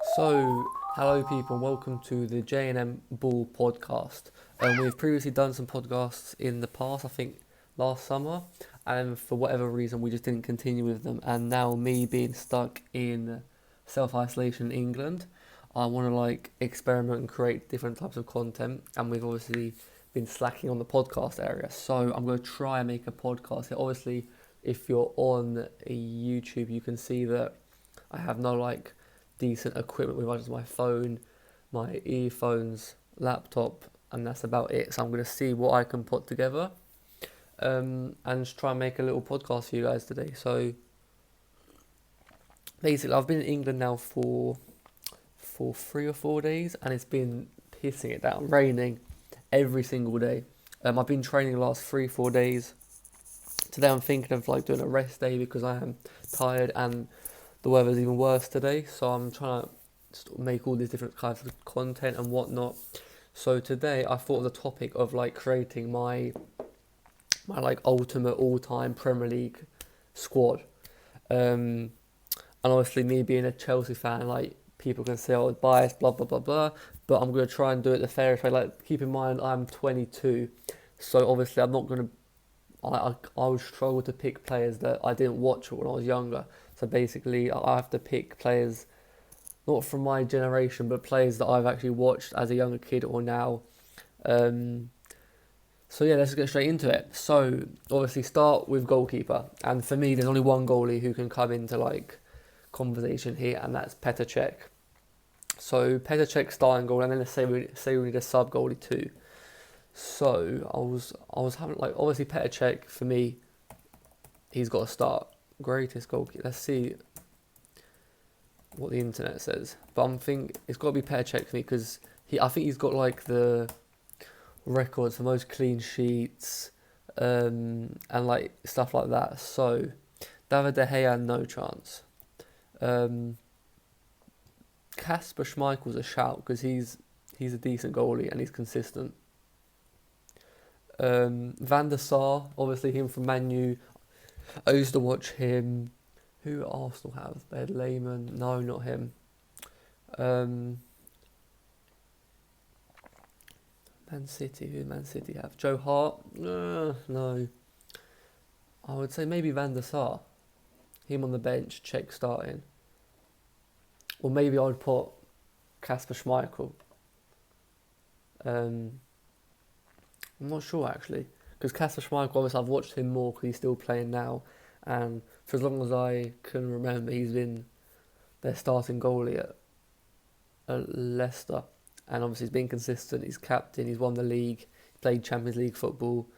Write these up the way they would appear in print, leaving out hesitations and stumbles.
Hello people, and welcome to the JNM Ball podcast. We've previously done some podcasts in the past, I think last summer, and for whatever reason we just didn't continue with them. And now, me being stuck in self-isolation in England, I want to experiment and create different types of content, and we've obviously been slacking on the podcast area. So I'm going to try and make a podcast here. Obviously, if you're on YouTube, you can see that I have no decent equipment with just my phone, my earphones, laptop, and that's about it. So I'm going to see what I can put together and just try and make a little podcast for you guys today. So basically, I've been in England now for 3 or 4 days, and it's been pissing it down, raining every single day. I've been training the last 3 4 days. Today I'm thinking of doing a rest day because I am tired and the weather's even worse today, so I'm trying to make all these different kinds of content and whatnot. So today I thought of the topic of creating my ultimate all-time Premier League squad. And obviously, me being a Chelsea fan, people can say I was biased, blah blah blah blah. But I'm gonna try and do it the fairest way. Keep in mind I'm 22, so obviously I'm not gonna. I would struggle to pick players that I didn't watch when I was younger. So basically, I have to pick players not from my generation, but players that I've actually watched as a younger kid or now. So yeah, let's get straight into it. So obviously, start with goalkeeper, and for me, there's only one goalie who can come into conversation here, and that's Petr Cech. So Petr Cech starting goal, and then let's say we need a sub goalie too. So I was having obviously Petr Cech for me, he's got to start. Greatest goalkeeper. Let's see what the internet says, but I'm thinking it's got to be Petr Cech for me because I think he's got the records for most clean sheets, and stuff like that. So David De Gea, no chance. Kasper Schmeichel's a shout because he's a decent goalie and he's consistent. Van der Sar, obviously him from Man U. I used to watch him. Who Arsenal have? They had Lehman. No, not him. Man City. Who did Man City have? Joe Hart? No. I would say maybe Van der Sar. Him on the bench, Cech starting. Or maybe I would put Kasper Schmeichel. I'm not sure actually, because Kasper Schmeichel, obviously I've watched him more because he's still playing now, and for as long as I can remember, he's been their starting goalie at Leicester, and obviously he's been consistent. He's captain. He's won the league. He played Champions League football.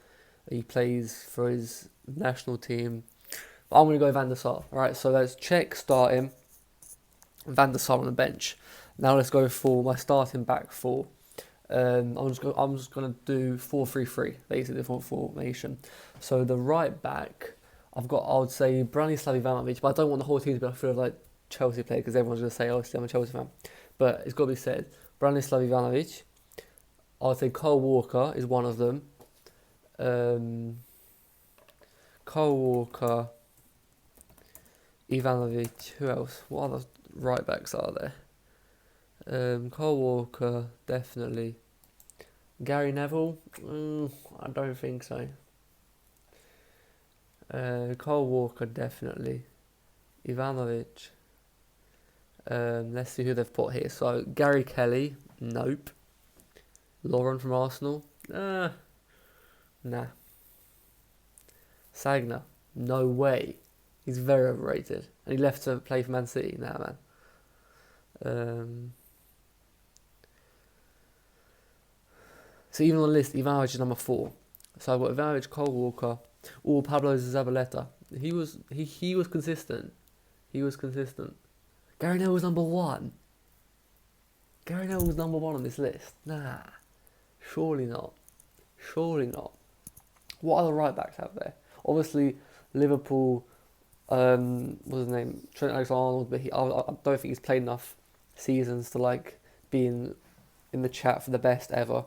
He plays for his national team. But I'm going to go Van der Sar. All right, so that's Cech starting, Van der Sar on the bench. Now let's go for my starting back four. I'm just gonna do 4-3-3, basically the formation. So the right back, I would say Branislav Ivanovic, but I don't want the whole team to be full of Chelsea players because everyone's gonna say, obviously I'm a Chelsea fan. But it's got to be said, Branislav Ivanovic. I'd say Cole Walker is one of them. Cole Walker, Ivanovic. Who else? What other right backs are there? Cole Walker, definitely. Gary Neville? I don't think so. Cole Walker, definitely. Ivanovic. Let's see who they've put here. So, Gary Kelly? Nope. Lauren from Arsenal? Nah. Sagna? No way. He's very overrated. And he left to play for Man City? Nah, man. So even on the list, Ivanovic is number 4. So I've got Ivanovic, Cole Walker, or Pablo Zabaleta. He was consistent. He was consistent. Gary Neville was number 1. Gary Neville was number 1 on this list. Nah, surely not. What other right backs have there? Obviously, Liverpool. What's his name? Trent Alexander-Arnold, but I don't think he's played enough seasons to be in the chat for the best ever.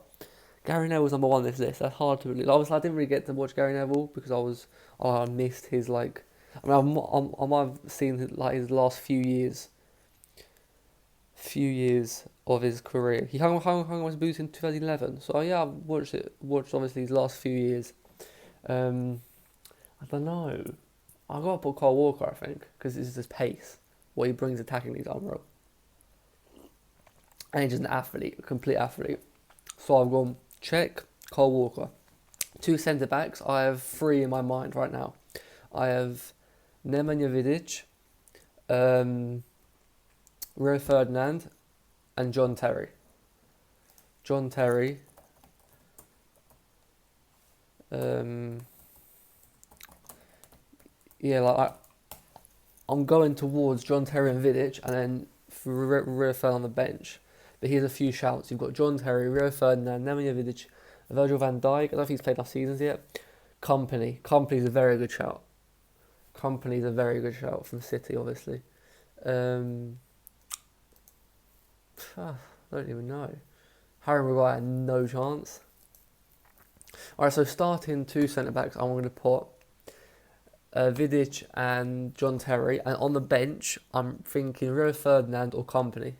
Gary Neville was number 1 on this list. That's hard to believe. Obviously, I didn't really get to watch Gary Neville because I missed his I might have seen his last few years few years of his career. He hung on his boots in 2011. So yeah, I've watched obviously his last few years. I don't know. I got to put Kyle Walker, I think, because it's his pace, what he brings attacking these unreal, and he's just an athlete, a complete athlete. So I've gone check Kyle Walker. Two centre backs. I have three in my mind right now. I have Nemanja Vidic, Rio Ferdinand, and John Terry. John Terry. I'm going towards John Terry and Vidic, and then Rio Ferdinand on the bench. But here's a few shouts. You've got John Terry, Rio Ferdinand, Nemanja Vidic, Virgil van Dijk. I don't think he's played enough seasons yet. Company's a very good shout. Company's a very good shout from City, obviously. I don't even know. Harry Maguire, no chance. Alright, so starting two centre-backs, I'm going to put Vidic and John Terry. And on the bench, I'm thinking Rio Ferdinand or Company.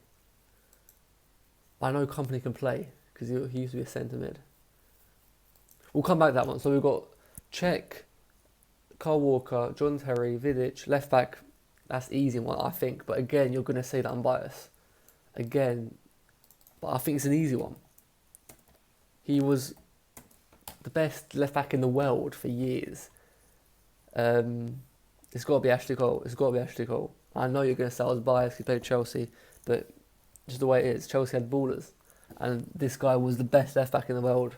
I know Company can play, because he used to be a centre mid. We'll come back to that one. So we've got Cech, Kyle Walker, John Terry, Vidic, left back. That's the easy one, I think. But again, you're going to say that I'm biased. Again, but I think it's an easy one. He was the best left back in the world for years. It's got to be Ashley Cole. I know you're going to say I was biased. He played Chelsea, but just the way it is, Chelsea had ballers, and this guy was the best left back in the world.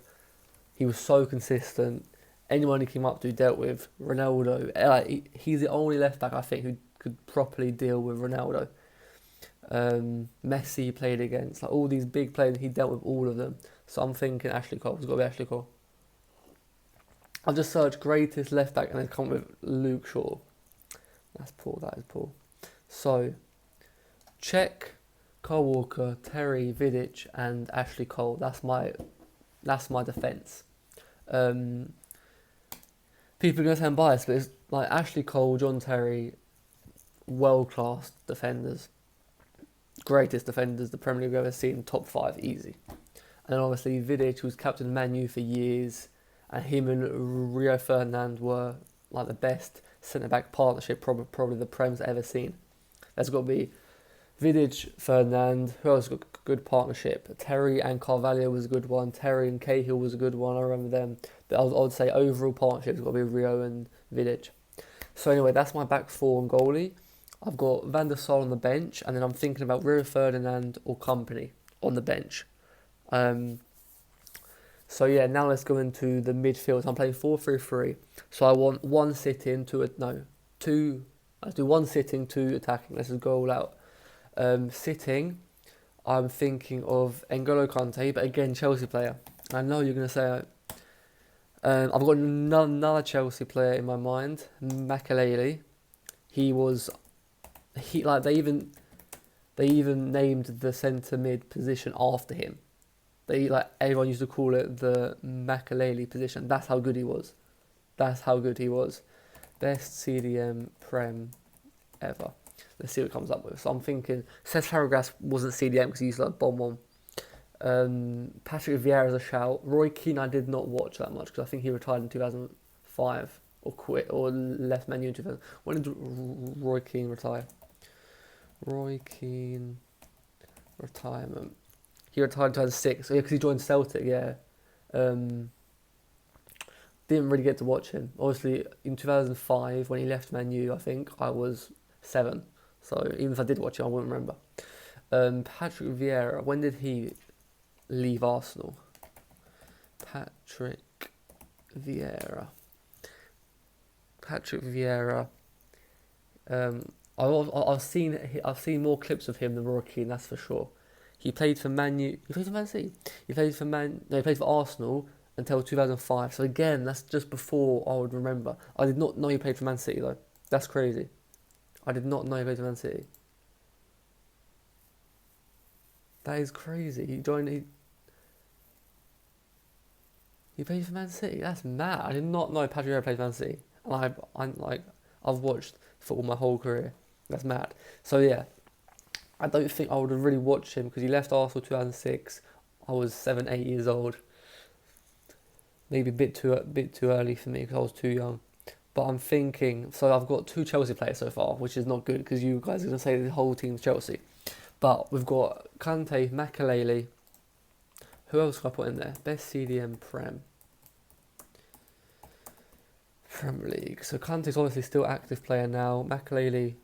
He was so consistent. Anyone he came up to dealt with Ronaldo. He's the only left back I think who could properly deal with Ronaldo. Messi played against, like all these big players. He dealt with all of them. So I'm thinking Ashley Cole. It's got to be Ashley Cole. I've just searched greatest left back and then come with Luke Shaw. That is poor. So, Cech, Kyle Walker, Terry, Vidic, and Ashley Cole. That's my defence. People are going to say I'm biased, but it's like Ashley Cole, John Terry, world-class defenders. Greatest defenders the Premier League have ever seen, top 5, easy. And then obviously Vidic, who's captain of Man U for years, and him and Rio Ferdinand were like the best centre-back partnership probably the Prem's ever seen. There's got to be Vidic, Ferdinand. Who else got good partnership? Terry and Carvalho was a good one. Terry and Cahill was a good one. I remember them. But I would say overall partnership's got to be Rio and Vidic. So anyway, that's my back four and goalie. I've got Van der Sar on the bench, and then I'm thinking about Rio Ferdinand or Company on the bench. So yeah, now let's go into the midfield. So I'm playing 4-3-3. So I want one sitting, two. Let's do one sitting, two attacking. Let's just go all out. Sitting, I'm thinking of N'Golo Kante, but again, Chelsea player. I know you're going to say I've got another Chelsea player in my mind, Makelele. They even named the centre mid position after him. Everyone used to call it the Makelele position. That's how good he was. Best CDM Prem ever. Let's see what it comes up with. So I'm thinking Cesc Fabregas wasn't CDM because he used to bomb one. Patrick Vieira is a shout. Roy Keane I did not watch that much because I think he retired in 2005 or quit or left Man U in 2000. When did Roy Keane retire? Roy Keane retirement. He retired in 2006. Yeah, because he joined Celtic. Yeah. Didn't really get to watch him. Obviously, in 2005 when he left Man U, I think I was 7. So even if I did watch it, I wouldn't remember. Patrick Vieira, when did he leave Arsenal? Patrick Vieira. I've seen more clips of him than Roy Keane, that's for sure. He played for Man U. He played for Man City. He played for Arsenal until 2005. So again, that's just before I would remember. I did not know he played for Man City though. That's crazy. I did not know he played for Man City. That is crazy. He played for Man City. That's mad. I did not know Patrick Vieira played for Man City. And I've watched football my whole career. That's mad. So yeah, I don't think I would have really watched him because he left Arsenal 2006. I was 7, 8 years old. Maybe a bit too early for me because I was too young. But I'm thinking, so I've got 2 Chelsea players so far, which is not good because you guys are going to say the whole team's Chelsea. But we've got Kante, Makelele. Who else can I put in there? Best CDM Premier League. So Kante's obviously still active player now. Makelele.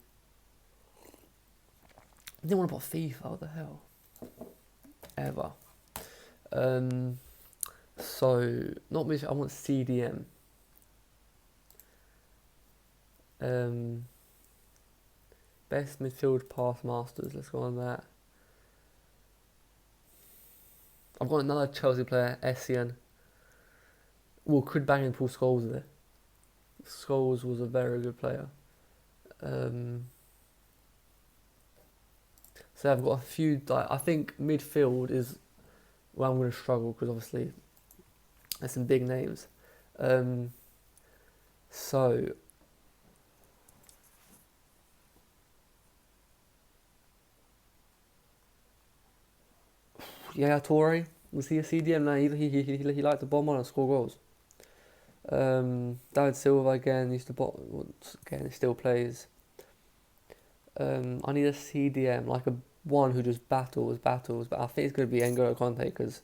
I didn't want to put FIFA. What the hell? Ever. So not me. I want CDM. Best midfield pass masters. Let's go on that. I've got another Chelsea player, Essien. Well, could bang in Paul Scholes there. Scholes was a very good player. So I've got a few. I think midfield is where I'm going to struggle because obviously there's some big names. So yeah, Torre, was he a CDM? No, he liked to bomb on and score goals. David Silva again used to bomb. Again, he still plays. I need a CDM, like a one who just battles. But I think it's going to be N'Golo Conte because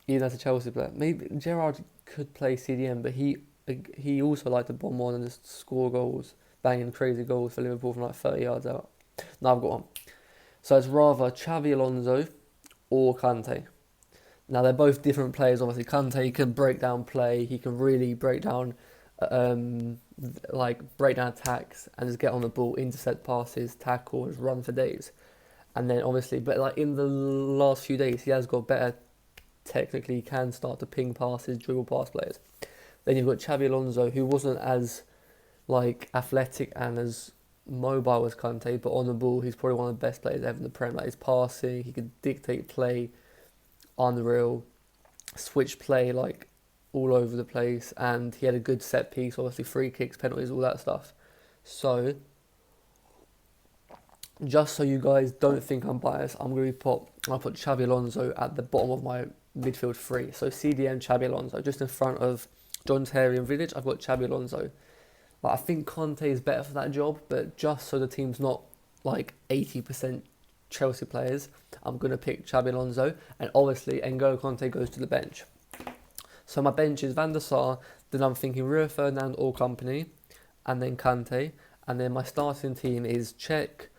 even as a Chelsea player, maybe Gerrard could play CDM, but he also liked to bomb on and just score goals, banging crazy goals for Liverpool from like 30 yards out. Now I've got one. So it's rather Xavi Alonso or Kante. Now they're both different players. Obviously, Kante can break down play. He can really break down, break down attacks and just get on the ball, intercept passes, tackle, just run for days. And then obviously, but like in the last few days, he has got better. Technically, he can start to ping passes, dribble past players. Then you've got Xavi Alonso, who wasn't as like athletic and as mobile as Kante, but on the ball, he's probably one of the best players ever in the Prem. Like his passing, he could dictate play, unreal, switch play like all over the place, and he had a good set piece, obviously free kicks, penalties, all that stuff. So, just so you guys don't think I'm biased, I'll put Xavi Alonso at the bottom of my midfield 3. So CDM Xavi Alonso, just in front of John Terry and Vidic, I've got Xavi Alonso. Like, I think Conte is better for that job, but just so the team's not like 80% Chelsea players, I'm going to pick Xabi Alonso, and obviously N'Golo Conte goes to the bench. So my bench is Van der Sar, then I'm thinking Rio Ferdinand or Company, and then Kante, and then my starting team is Cech,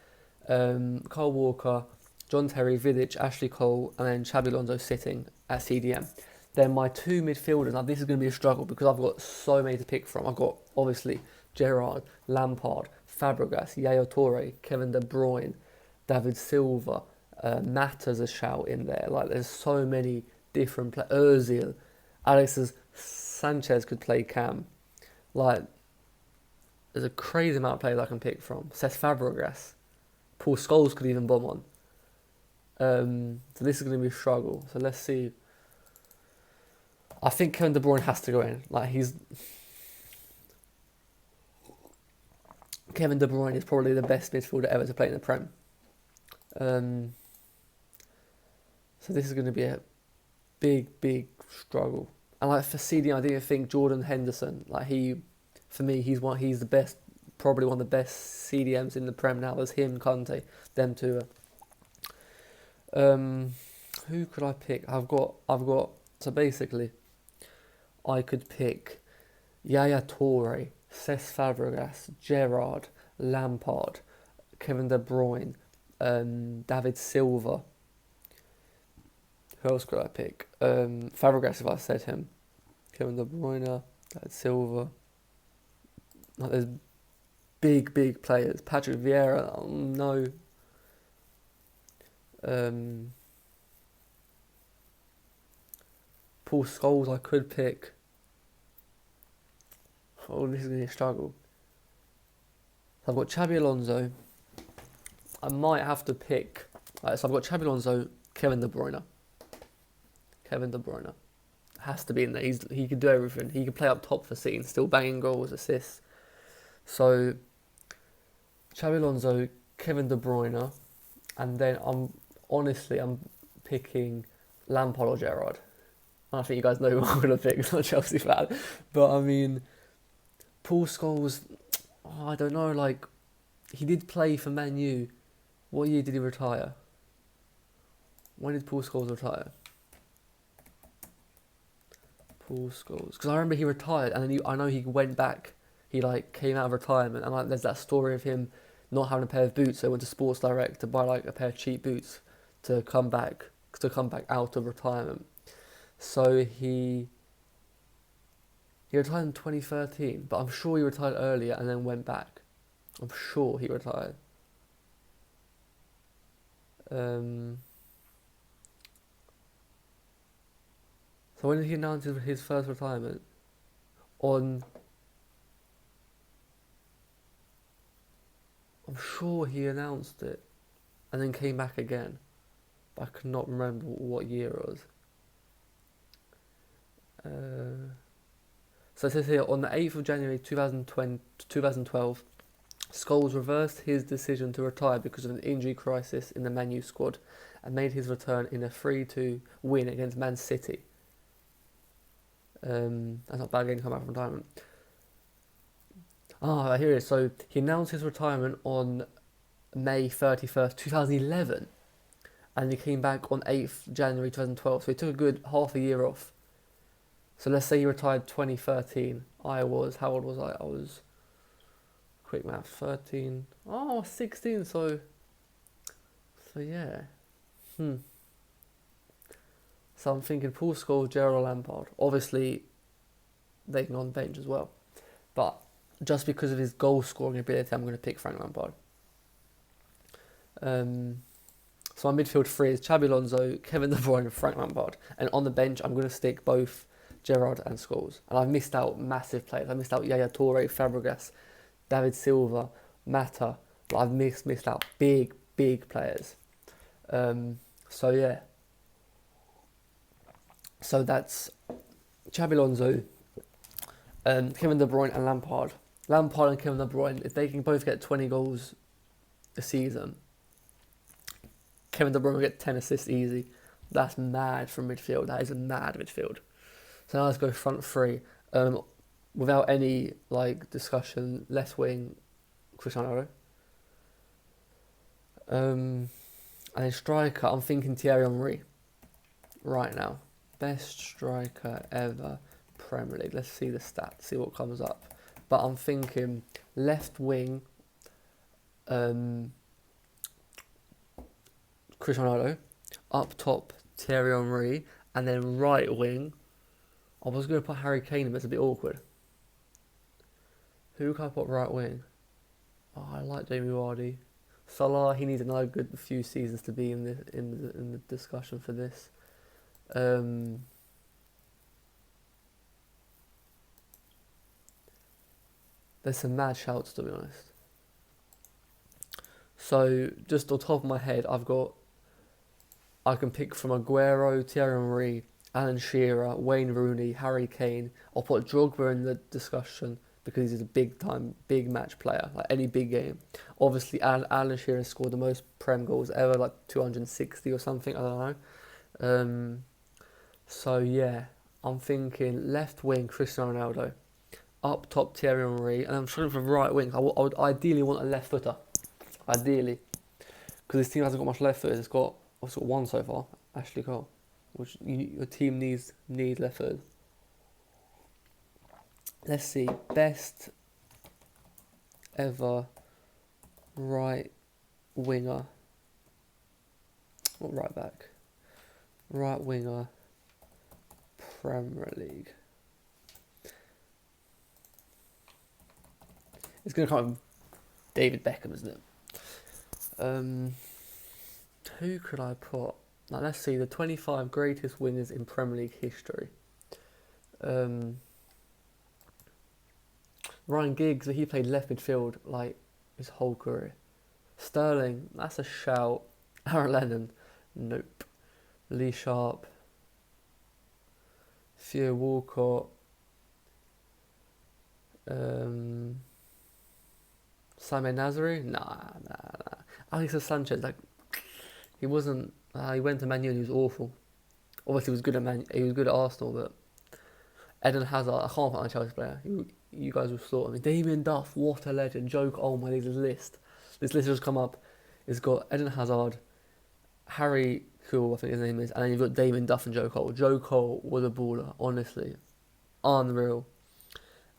Kyle Walker, John Terry, Vidic, Ashley Cole, and then Xabi Alonso sitting at CDM. Then my 2 midfielders, now this is going to be a struggle because I've got so many to pick from. I've got obviously Gerrard, Lampard, Fabregas, Yaya Toure, Kevin De Bruyne, David Silva, Mata's a shout in there. Like there's so many different players. Ozil, Alexis Sanchez could play Cam. Like there's a crazy amount of players I can pick from. Cesc Fabregas, Paul Scholes could even bomb on. So this is going to be a struggle. So let's see. I think Kevin De Bruyne has to go in. Kevin De Bruyne is probably the best midfielder ever to play in the Prem. So this is going to be a big struggle. And like for CDM, I didn't think Jordan Henderson. Like for me, he's the best, probably one of the best CDMs in the Prem now. There's him, Conte, them two. Who could I pick? I've got. So basically, I could pick Yaya Toure, Cesc Fabregas, Gerrard, Lampard, Kevin De Bruyne, David Silva. Who else could I pick? Fabregas, if I said him. Kevin De Bruyne, David Silva. Like, there's big players. Patrick Vieira, no. Paul Scholes, I could pick. Oh, this is going to be a struggle. So I've got Xabi Alonso. I might have to pick. So I've got Xabi Alonso, Kevin De Bruyne. Kevin De Bruyne has to be in there. He could do everything. He could play up top for City and still banging goals, assists. So Xabi Alonso, Kevin De Bruyne, and then I'm picking Lampard or Gerrard. I think you guys know who I'm going to pick. I'm not a Chelsea fan, but I mean, Paul Scholes. Oh, I don't know. Like, he did play for Man U. What year did he retire? When did Paul Scholes retire? Paul Scholes, because I remember he retired, and then I know he went back. He like came out of retirement, and like there's that story of him not having a pair of boots, so he went to Sports Direct to buy like a pair of cheap boots to come back out of retirement. So he retired in 2013, but I'm sure he retired earlier and then went back. I'm sure he retired. So when did he announce his first retirement? I'm sure he announced it and then came back again, but I could not remember what year it was. So it says here, on the 8th of January 2012, Scholes reversed his decision to retire because of an injury crisis in the Man U squad and made his return in a 3-2 win against Man City. That's not bad, getting come back from retirement. Here it is. So he announced his retirement on May 31st, 2011, and he came back on 8th January 2012. So he took a good half a year off. So let's say he retired 2013. How old was I? I was, quick math, 13. Oh, I was 16. So yeah. So I'm thinking Paul Scholes, Gerrard, Lampard. Obviously, they can go on the bench as well. But just because of his goal scoring ability, I'm going to pick Frank Lampard. So my midfield three is Xabi Alonso, Kevin De Bruyne, and Frank Lampard. And on the bench, I'm going to stick both Gerrard and Scholes. And I've missed out massive players. I missed out Yaya Toure, Fabregas, David Silva, Mata. But I've missed out big players. So yeah. So that's Xabi Alonso, Kevin De Bruyne and Lampard. Lampard and Kevin De Bruyne, if they can both get 20 goals a season, Kevin De Bruyne will get 10 assists easy. That's mad from midfield. That is a mad midfield. So now let's go front three. Without any discussion, left wing, Cristiano Ronaldo. And then striker, I'm thinking Thierry Henry right now. Best striker ever, Premier League. Let's see the stats, see what comes up. But I'm thinking left wing, Cristiano Ronaldo. Up top, Thierry Henry. And then right wing, I was going to put Harry Kane in, but it's a bit awkward. Who can I put right wing? Oh, I like Jamie Vardy. Salah, he needs another good few seasons to be in the discussion for this. There's some mad shouts, to be honest. So just on top of my head, I can pick from Aguero, Thierry Henry, Alan Shearer, Wayne Rooney, Harry Kane. I'll put Drogba in the discussion because he's a big match player, like any big game. Obviously, Alan Shearer scored the most Prem goals ever, like 260 or something, I don't know. So yeah, I'm thinking left wing Cristiano Ronaldo, up top Thierry Henry, and I'm trying for right wing. I would ideally want a left footer, ideally, because this team hasn't got much left footers. It's got one so far, Ashley Cole, which your team needs left footers. Let's see, best ever right winger, not right back, right winger, Premier League. It's going to come with David Beckham, isn't it? Who could I put? Now let's see, the 25 greatest wingers in Premier League history. Ryan Giggs, he played left midfield his whole career. Sterling, that's a shout. Aaron Lennon, nope. Lee Sharp, Theo Walcott, Simon Nazari? Nah. Alexis Sanchez, like, he wasn't. He went to Man U and he was awful. Obviously, he was good at he was good at Arsenal, but Eden Hazard, I can't find a Chelsea player. You guys will sort. I mean, Damien Duff, what a legend. Oh my, this list. This list has come up. It's got Eden Hazard, Harry Cool, I think his name is, and then you've got Damien Duff and Joe Cole. Joe Cole was a baller, honestly. Unreal.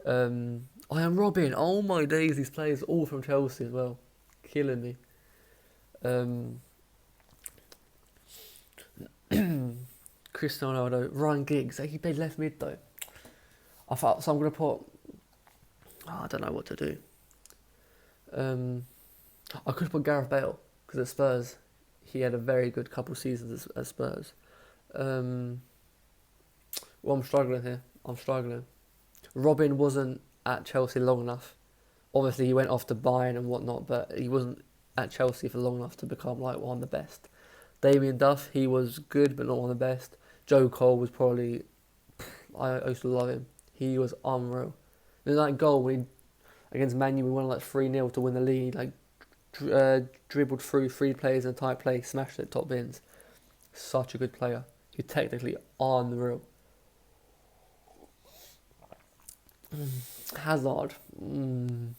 I am Robin. Oh my days, these players all from Chelsea as well. Killing me. Cristiano Ronaldo, Ryan Giggs. He played left mid though. So I'm gonna put. I don't know what to do. I could put Gareth Bale because at Spurs, he had a very good couple seasons at Spurs. Well, I'm struggling here. Robin wasn't at Chelsea long enough. Obviously, he went off to Bayern and whatnot, but he wasn't at Chelsea for long enough to become like one of the best. Damien Duff, he was good, but not one of the best. Joe Cole was probably. I used to love him. He was unreal. In that goal against Man U, we won like 3-0 to win the league. Like dribbled through 3 players in a tight play, smashed it top bins. Such a good player. He's technically unreal. Hazard. I'm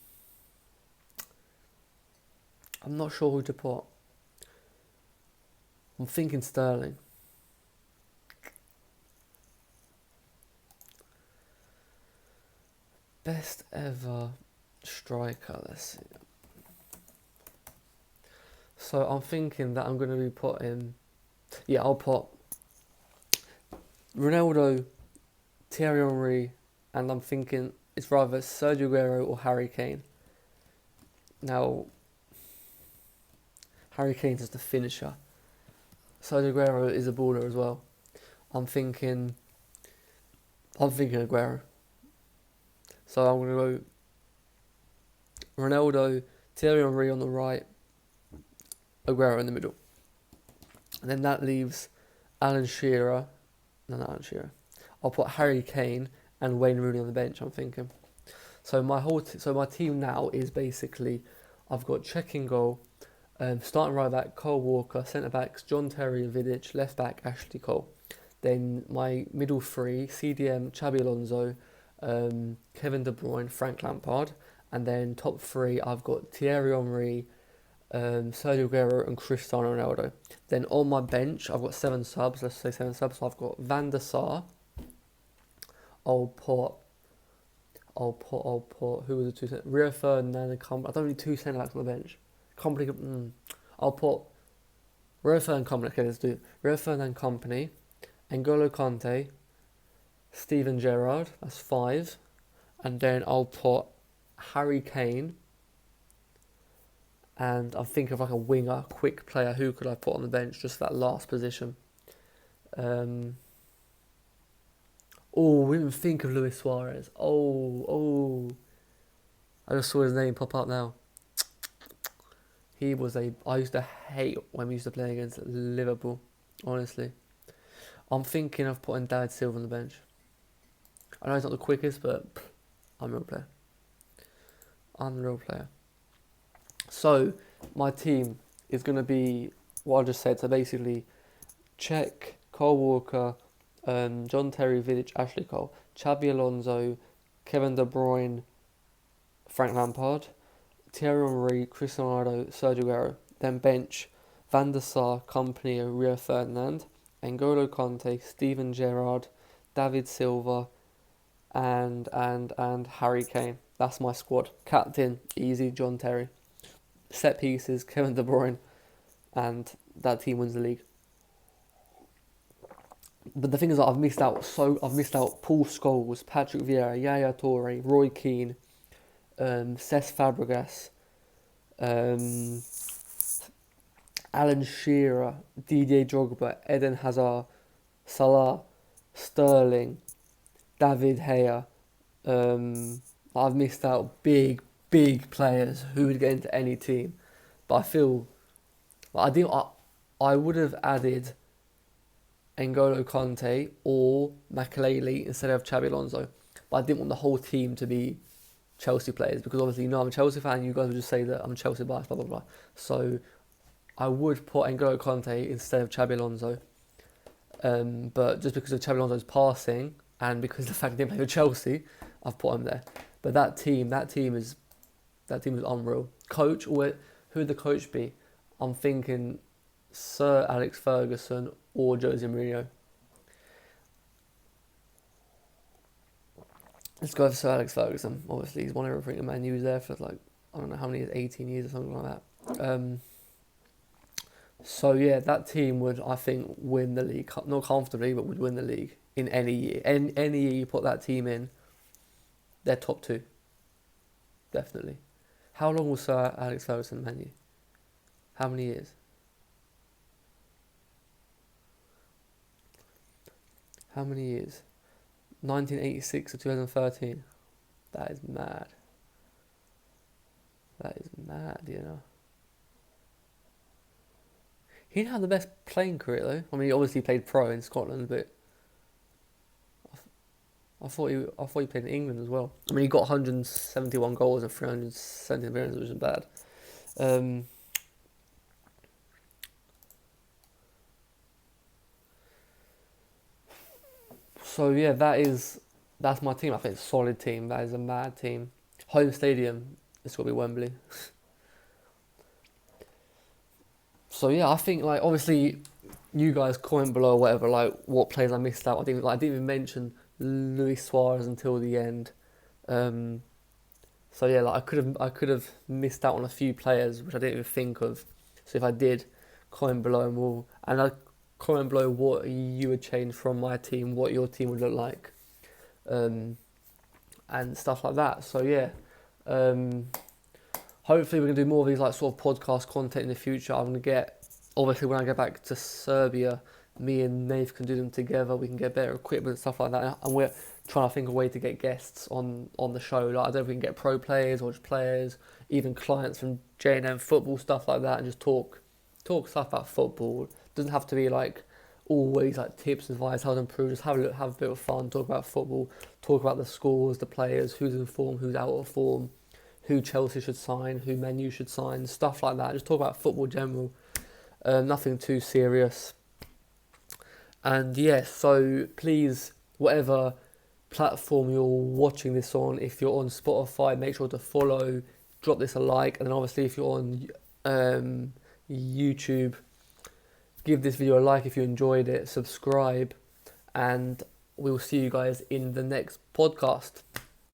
not sure who to put. I'm thinking Sterling. Best ever striker, let's see. So I'm thinking that I'm going to be putting... Yeah, I'll put Ronaldo, Thierry Henry, and I'm thinking it's rather Sergio Aguero or Harry Kane. Now, Harry Kane's just a finisher. Sergio Aguero is a baller as well. I'm thinking Aguero. So I'm going to go Ronaldo, Thierry Henry on the right, Aguero in the middle. And then that leaves Alan Shearer. No, not Alan Shearer. I'll put Harry Kane and Wayne Rooney on the bench, I'm thinking. So my team now is basically, I've got Cech in goal, starting right back, Cole Walker, centre backs, John Terry and Vidic, left back, Ashley Cole. Then my middle 3, CDM, Xabi Alonso, Kevin De Bruyne, Frank Lampard. And then top 3, I've got Thierry Henry, Sergio Aguero and Cristiano Ronaldo. Then on my bench, I've got 7 subs. Let's say 7 subs. So I've got Van der Sar. I'll put. Who was the 2 centre? Rio Ferdinand and Company. I don't need 2 centre backs on the bench. Company. I'll put Rio Ferdinand Company. Okay, let's do it. Rio Ferdinand Company, N'Golo Kante, Steven Gerrard. That's 5, and then I'll put Harry Kane. And I'm thinking of like a winger, quick player. Who could I put on the bench just for that last position? We didn't think of Luis Suarez. I just saw his name pop up now. I used to hate when we used to play against Liverpool, honestly. I'm thinking of putting David Silva on the bench. I know he's not the quickest, but unreal player. So, my team is going to be what I just said. So, basically, Cech, Cole Walker, John Terry, Vidic, Ashley Cole, Xabi Alonso, Kevin De Bruyne, Frank Lampard, Thierry Henry, Cristiano Ronaldo, Sergio Aguero. Then bench, Van der Sar, Company, Rio Ferdinand, N'Golo Kante, Steven Gerrard, David Silva, and Harry Kane. That's my squad. Captain, easy, John Terry. Set pieces, Kevin De Bruyne, and that team wins the league. But the thing is that I've missed out Paul Scholes, Patrick Vieira, Yaya Toure, Roy Keane, Cesc Fabregas, Alan Shearer, Didier Drogba, Eden Hazard, Salah, Sterling, David Gea. I've missed out big players who would get into any team, but I feel like I would have added N'Golo Kante or Makelele instead of Xabi Alonso, but I didn't want the whole team to be Chelsea players, because obviously you know I'm a Chelsea fan. You guys would just say that I'm Chelsea biased, blah blah blah. So I would put N'Golo Kante instead of Xabi Alonso, but just because of Xabi Alonso's passing and because of the fact he didn't play for Chelsea, I've put him there. But that team is unreal. Coach, who would the coach be? I'm thinking Sir Alex Ferguson or Jose Mourinho. Let's go for Sir Alex Ferguson. Obviously, he's won everything, and he was there for like, I don't know how many years, 18 years or something like that. So yeah, that team would, I think, win the league. Not comfortably, but would win the league in any year. Any year you put that team in, they're top 2. Definitely. How long was Sir Alex Ferguson Man U? How many years? How many years? 1986 to 2013. That is mad. That is mad, you know. He didn't have the best playing career though. I mean, he obviously played pro in Scotland, but I thought he played in England as well. I mean, he got 171 goals and 370 appearances, which isn't bad. So yeah, that's my team. I think it's a solid team. That is a mad team. Home stadium, it's got to be Wembley. So yeah, I think like obviously you guys comment below or whatever, like what players I missed out. I didn't even mention Luis Suarez until the end. So yeah, like I could have missed out on a few players which I didn't even think of. So if I did, comment below and I comment below what you would change from my team, what your team would look like, and stuff like that. So yeah, hopefully we're gonna do more of these like sort of podcast content in the future. I'm gonna get, obviously when I get back to Serbia, me and Nave can do them together. We can get better equipment and stuff like that, and we're trying to think of a way to get guests on the show. Like I don't know if we can get pro players or just players, even clients from JNM football, stuff like that, and just talk stuff about football. Doesn't have to be like always like tips, advice, how to improve. Just have a bit of fun, talk about football, talk about the scores, the players, who's in form, who's out of form, who Chelsea should sign, who Man U should sign, stuff like that. Just talk about football in general. Nothing too serious. And yeah, so please, whatever platform you're watching this on, if you're on Spotify, make sure to follow, drop this a like, and then obviously if you're on YouTube, give this video a like if you enjoyed it, subscribe, and we will see you guys in the next podcast.